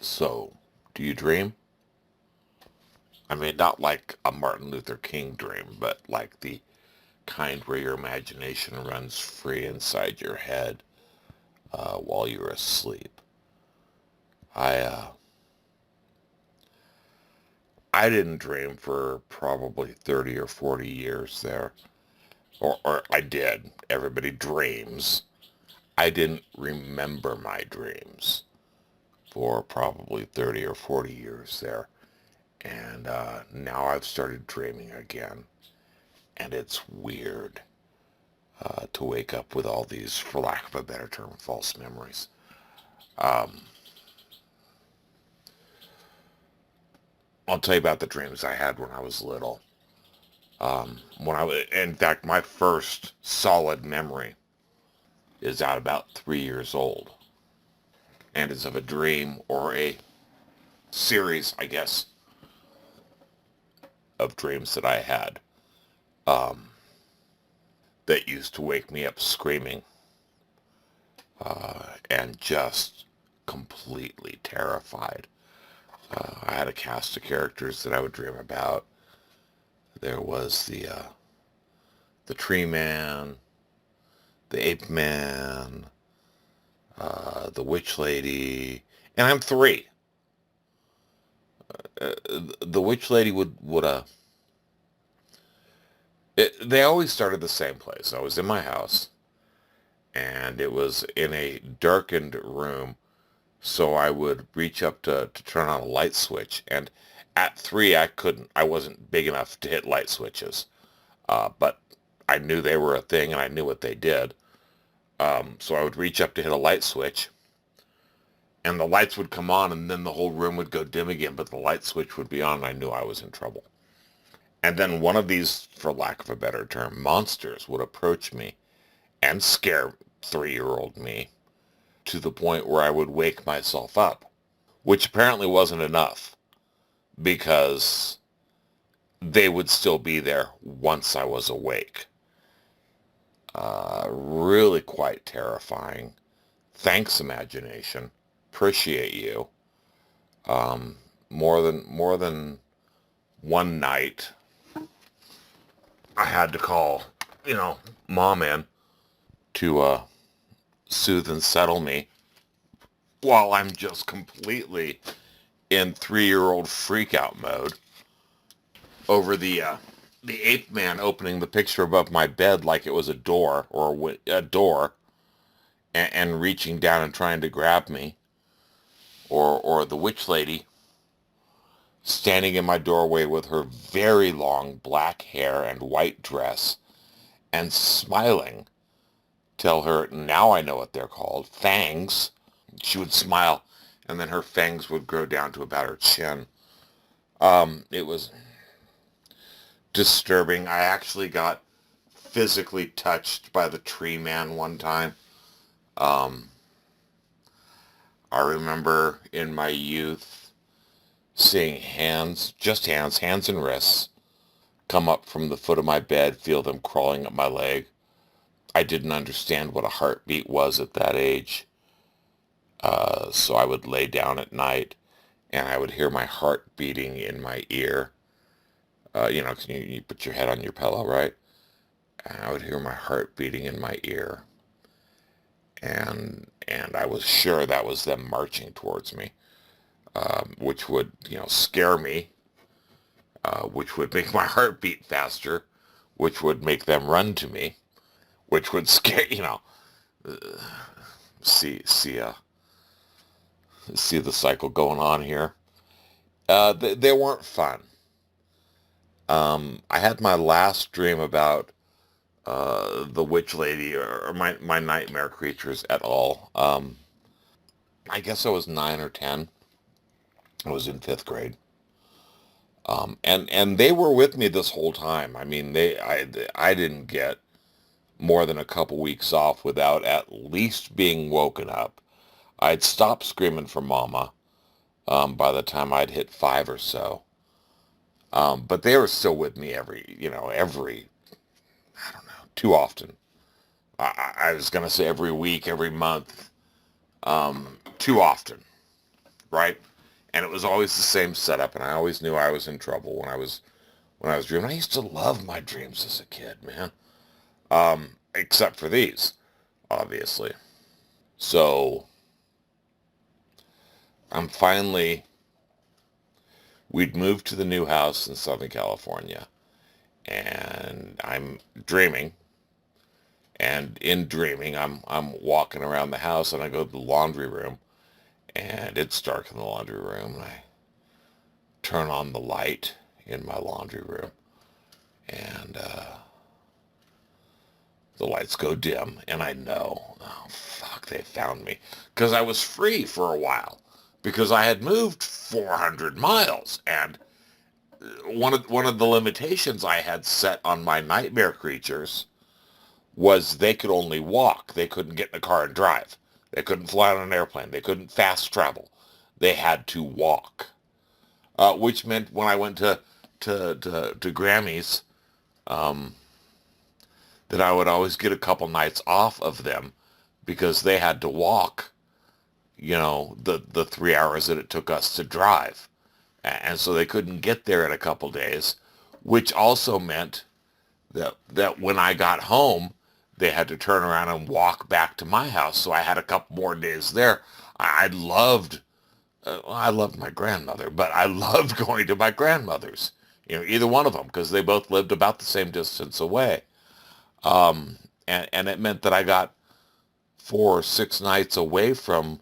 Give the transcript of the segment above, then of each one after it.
So, do you dream? I mean, not like a Martin Luther King dream, but like the kind where your imagination runs free inside your head while you're asleep. I uh, I didn't dream for probably 30 or 40 years there. Or I did. Everybody dreams. I didn't remember my dreams for probably 30 or 40 years there. And now I've started dreaming again. And it's weird to wake up with all these, for lack of a better term, false memories. Um, I'll tell you about the dreams I had when I was little. In fact, my first solid memory is at about 3 years old. And is of a dream or a series, I guess, of dreams that I had that used to wake me up screaming and just completely terrified. I had a cast of characters that I would dream about. There was the Tree Man, the Ape Man, the Witch Lady, and I'm three. The Witch Lady they always started the same place. I was in my house, and it was in a darkened room, so I would reach up to turn on a light switch, and at three I wasn't big enough to hit light switches, but I knew they were a thing, and I knew what they did. So I would reach up to hit a light switch, and the lights would come on, and then the whole room would go dim again, but the light switch would be on, and I knew I was in trouble. And then one of these, for lack of a better term, monsters would approach me and scare 3-year-old me to the point where I would wake myself up, which apparently wasn't enough because they would still be there once I was awake. Really quite terrifying. Thanks, imagination. Appreciate you. More than one night, I had to call, mom in to soothe and settle me while I'm just completely in 3-year-old freakout mode over the ape man opening the picture above my bed like it was a door or a door and reaching down and trying to grab me, or the witch lady standing in my doorway with her very long black hair and white dress and smiling. Tell her, now I know what they're called, fangs. She would smile, and then her fangs would grow down to about her chin. It was disturbing. I actually got physically touched by the tree man one time. Um, I remember in my youth seeing hands and wrists, come up from the foot of my bed, feel them crawling up my leg. I didn't understand what a heartbeat was at that age. So I would lay down at night and I would hear my heart beating in my ear. 'Cause you put your head on your pillow, right? And I would hear my heart beating in my ear. And I was sure that was them marching towards me, which would, scare me, which would make my heart beat faster, which would make them run to me, which would scare, see, see, uh, see the cycle going on here. They weren't fun. I had my last dream about the witch lady or my nightmare creatures at all. I guess I was 9 or 10. I was in fifth grade. And they were with me this whole time. I mean, I didn't get more than a couple weeks off without at least being woken up. I'd stopped screaming for mama by the time I'd hit 5 or so. But they were still with me I don't know, too often. I was going to say every week, every month, too often, right? And it was always the same setup, and I always knew I was in trouble when I was dreaming. I used to love my dreams as a kid, man. Except for these, obviously. So I'm finally, we'd moved to the new house in Southern California, and I'm dreaming. And in dreaming, I'm walking around the house, and I go to the laundry room, and it's dark in the laundry room, and I turn on the light in my laundry room, and the lights go dim, and I know, oh fuck, they found me, because I was free for a while, because I had moved 400 miles, and one of the limitations I had set on my nightmare creatures was they could only walk. They couldn't get in a car and drive. They couldn't fly on an airplane. They couldn't fast travel. They had to walk, which meant when I went to Grammys, um, that I would always get a couple nights off of them because they had to walk, the 3 hours that it took us to drive. And so they couldn't get there in a couple days, which also meant that when I got home, they had to turn around and walk back to my house. So I had a couple more days there. I loved, I loved my grandmother, but I loved going to my grandmother's, either one of them, because they both lived about the same distance away. And it meant that I got 4 or 6 nights away from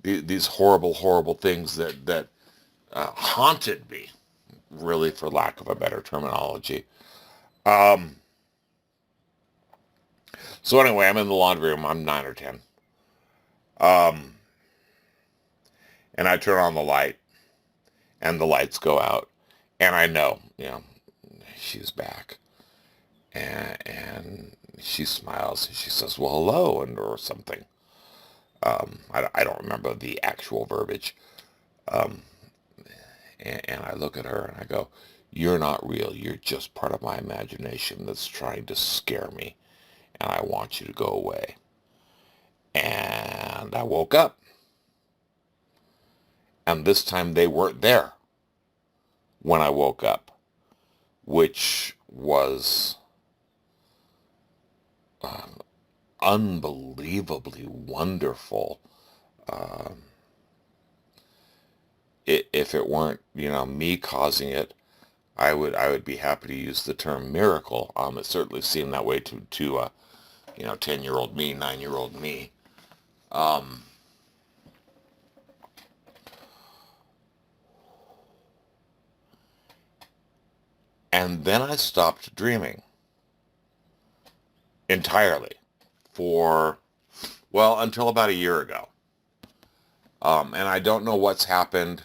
these horrible, horrible things that haunted me, really, for lack of a better terminology. Um, so anyway, I'm in the laundry room. I'm 9 or 10. Um, and I turn on the light, and the lights go out, and I know, she's back, and she smiles and she says, "Well, hello," and or something. I don't remember the actual verbiage. Um, and I look at her and I go, "You're not real. You're just part of my imagination that's trying to scare me, and I want you to go away." And I woke up, and this time they weren't there when I woke up, which was uh, unbelievably wonderful. Um, if it weren't, me causing it, I would be happy to use the term miracle. It certainly seemed that way to 10-year-old me, 9-year-old me. Um, and then I stopped dreaming entirely for, well, until about a year ago. And I don't know what's happened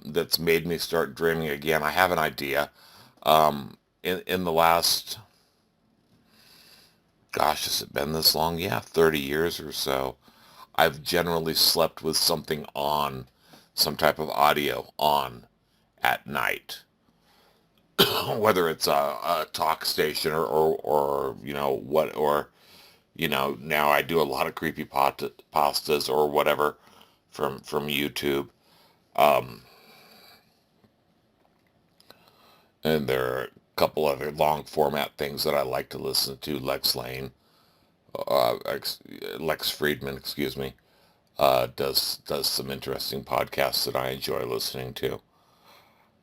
that's made me start dreaming again. I have an idea. In the last, gosh, has it been this long? Yeah, 30 years or so. I've generally slept with something on, some type of audio on at night. Whether it's a talk station or what, or, now I do a lot of creepy pastas or whatever from YouTube. Um, and there are a couple other long format things that I like to listen to. Lex Friedman, excuse me, does some interesting podcasts that I enjoy listening to.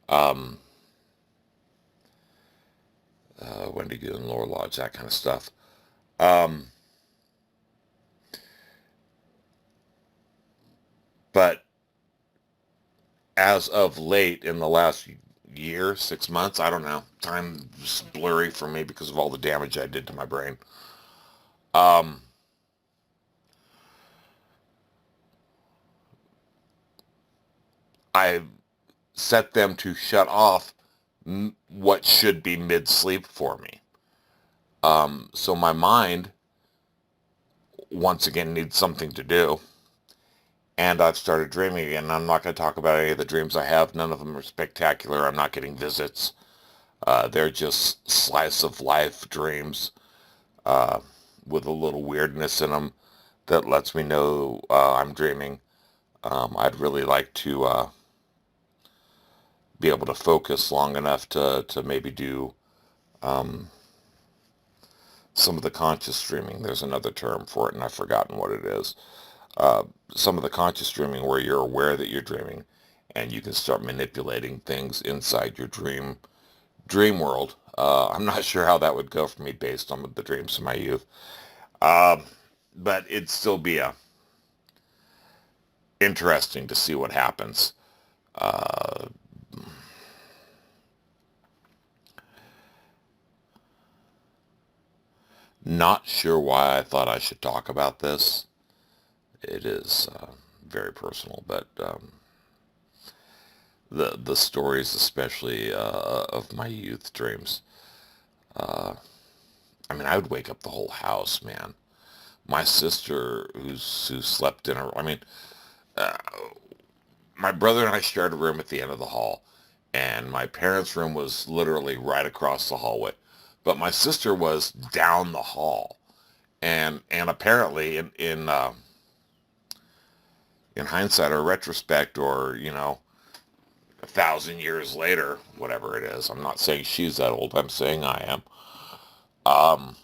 Um, Wendy Good and Laura Lodge, that kind of stuff. Um, but as of late, in the last year, 6 months, I don't know, time's blurry for me because of all the damage I did to my brain. Um, I set them to shut off what should be mid-sleep for me. So my mind, once again, needs something to do. And I've started dreaming again. I'm not going to talk about any of the dreams I have. None of them are spectacular. I'm not getting visits. They're just slice of life dreams uh, with a little weirdness in them that lets me know I'm dreaming. I'd really like to be able to focus long enough to maybe do um, some of the conscious dreaming. There's another term for it, and I've forgotten what it is. Uh, some of the conscious dreaming where you're aware that you're dreaming, and you can start manipulating things inside your dream world. I'm not sure how that would go for me based on the dreams of my youth, um, but it'd still be interesting to see what happens. Uh, Not sure why I thought I should talk about this. It is very personal, but the stories, especially of my youth dreams. Uh, I mean, I would wake up the whole house, man. My sister, who slept in her, I mean, uh, my brother and I shared a room at the end of the hall, and my parents' room was literally right across the hallway, but my sister was down the hall, and apparently in hindsight or retrospect, or a thousand years later, whatever it is. I'm not saying she's that old. I'm saying I am. Um,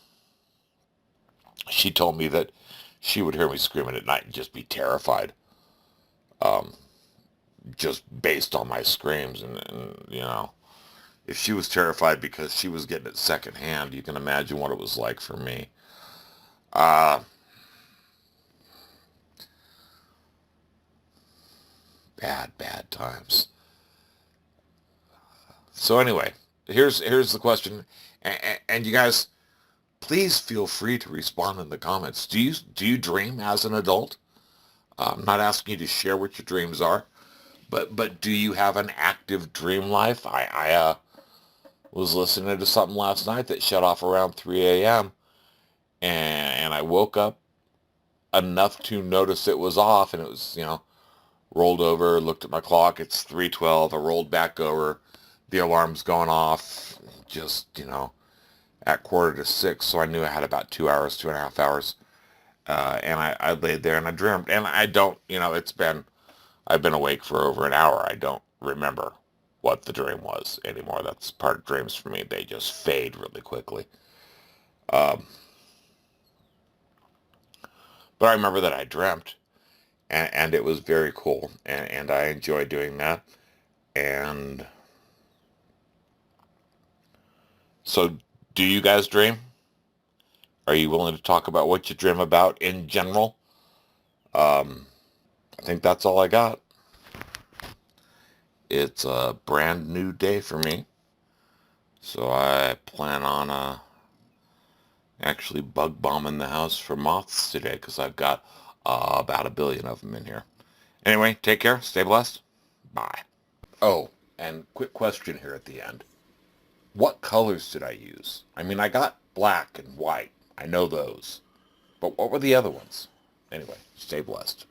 she told me that she would hear me screaming at night and just be terrified, um, just based on my screams. And if she was terrified because she was getting it secondhand, you can imagine what it was like for me. Uh, bad times. So anyway, here's the question, and you guys, please feel free to respond in the comments. Do you dream as an adult? I'm not asking you to share what your dreams are, but do you have an active dream life? I was listening to something last night that shut off around 3 a.m. And I woke up enough to notice it was off, and it was, rolled over, looked at my clock, it's 3:12. I rolled back over, the alarm's going off, just, at 5:45, so I knew I had about 2 hours, 2.5 hours. And I laid there and I dreamt, and I don't, I've been awake for over an hour. I don't remember what the dream was anymore. That's part of dreams for me. They just fade really quickly. Um, but I remember that I dreamt, and it was very cool, and I enjoy doing that. And so, do you guys dream? Are you willing to talk about what you dream about in general? Um, I think that's all I got. It's a brand new day for me, so I plan on actually bug bombing the house for moths today because I've got about a billion of them in here. Anyway, take care. Stay blessed. Bye. Oh, and quick question here at the end. What colors did I use? I mean, I got black and white. I know those. But what were the other ones? Anyway, stay blessed.